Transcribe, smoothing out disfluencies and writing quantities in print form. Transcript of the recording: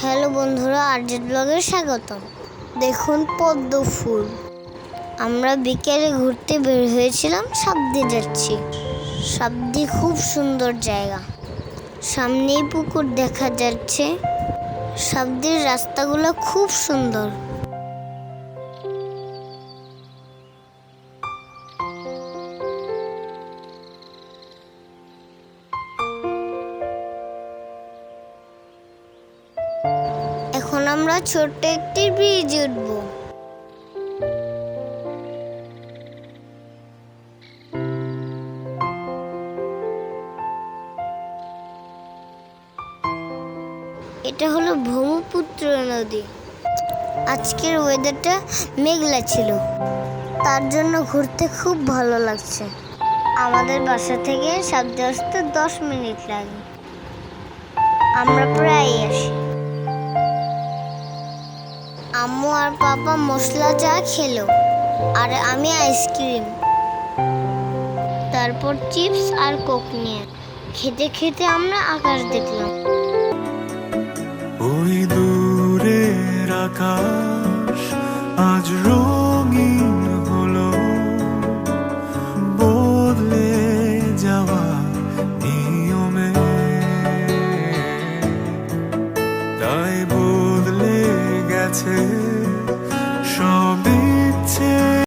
Hello বন্ধুরা, RZ ব্লগে স্বাগতম। দেখুন পদ্ম ফুল। আমরা বিকেলে ঘুরতে বের হয়েছিলাম, সাবদি যাচ্ছি। সাবদি খুব সুন্দর জায়গা, সামনেই পুকুর দেখা যাচ্ছে। সাবদির রাস্তাগুলো খুব সুন্দর। এখন আমরা ছোট্ট একটি ব্রিজ উঠব। এটা হলো ব্রহ্মপুত্র নদী। আজকের ওয়েদারটা মেঘলা ছিল, তার জন্য ঘুরতে খুব ভালো লাগছে। আমাদের বাসা থেকে সাবদি আসতে 10 মিনিট লাগে। আমরা প্রায়ই আসি। আম্মু আর পাপা মশলা চা খেলো, আর আমি আইসক্রিম, তারপর চিপস আর কোক নিয়ে খেতে খেতে আমরা আকাশ দেখলাম। ওই দূরের আকাশ আজ রঙিন হলো, বদলে যাওয়া নিয়মে, তাই বদলে গেছে